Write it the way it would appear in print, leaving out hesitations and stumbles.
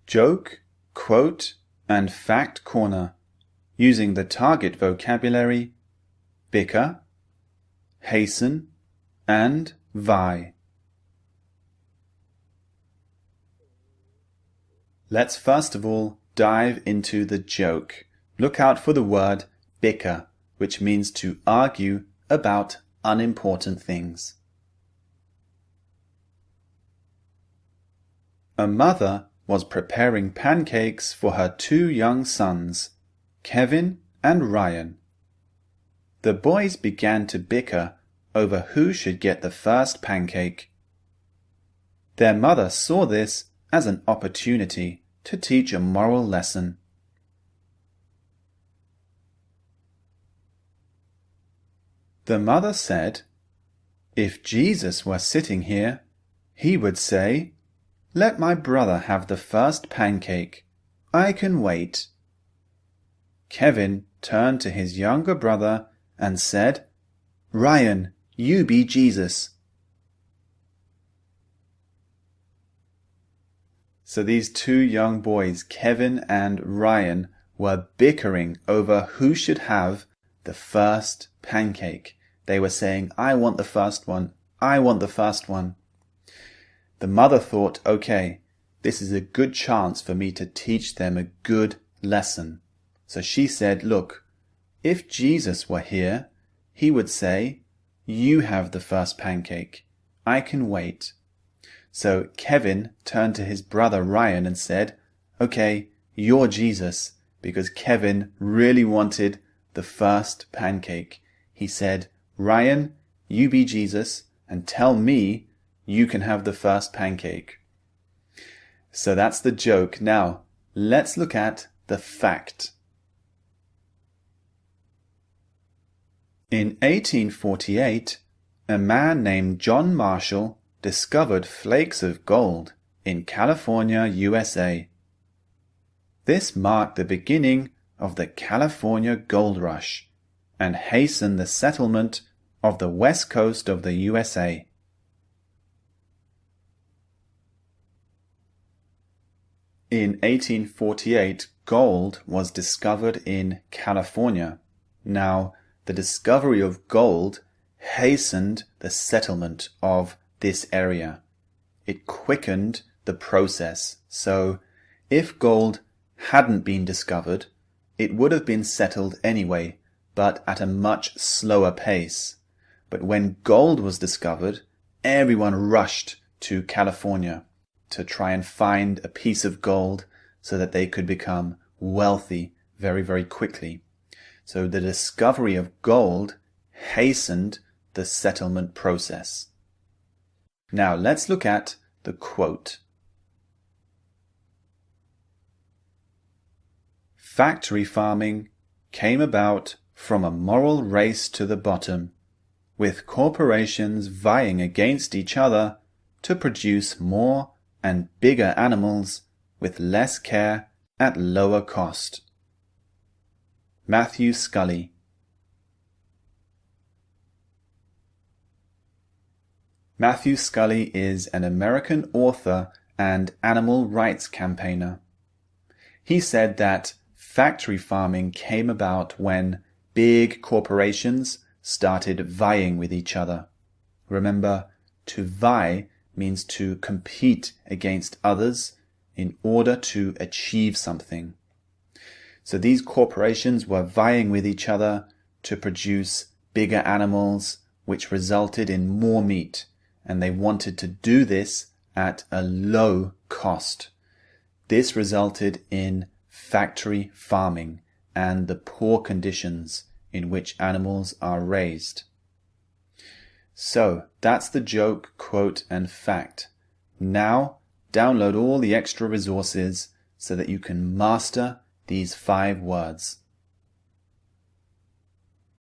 Joke, quote, and fact corner, using the target vocabulary bicker, hasten, and vie. Let's first of all dive into the joke. Look out for the word bicker, which means to argue about unimportant things. A mother was preparing pancakes for her 2 young sons, Kevin and Ryan. The boys began to bicker over who should get the first pancake. Their mother saw this as an opportunity to teach a moral lesson. The mother said, "If Jesus were sitting here, he would say, 'Let my brother have the first pancake. I can wait.'" Kevin turned to his younger brother and said, "Ryan, you be Jesus." So these 2 young boys, Kevin and Ryan, were bickering over who should have the first pancake. They were saying, "I want the first one. I want the first one." The mother thought, okay, this is a good chance for me to teach them a good lesson. So she said, "Look, if Jesus were here, he would say, 'You have the first pancake. I can wait.'" So Kevin turned to his brother Ryan and said, "Okay, you're Jesus," because Kevin really wanted the first pancake. He said, "Ryan, you be Jesus and tell me you can have the first pancake." So that's the joke. Now, let's look at the fact. In 1848, a man named John Marshall discovered flakes of gold in California, USA. This marked the beginning of the California Gold Rush and hastened the settlement of the west coast of the USA. In 1848, gold was discovered in California. Now, the discovery of gold hastened the settlement of this area. It quickened the process. So, if gold hadn't been discovered, it would have been settled anyway, but at a much slower pace. But when gold was discovered, everyone rushed to California to try and find a piece of gold so that they could become wealthy very, very quickly. So the discovery of gold hastened the settlement process. Now let's look at the quote. Factory farming came about from a moral race to the bottom, with corporations vying against each other to produce more and bigger animals with less care at lower cost. Matthew Scully. Matthew Scully is an American author and animal rights campaigner. He said that factory farming came about when big corporations started vying with each other. Remember, to vie means to compete against others in order to achieve something. So these corporations were vying with each other to produce bigger animals, which resulted in more meat, and they wanted to do this at a low cost. This resulted in factory farming and the poor conditions in which animals are raised. So that's the joke, quote, and fact. Now download all the extra resources so that you can master these 5 words.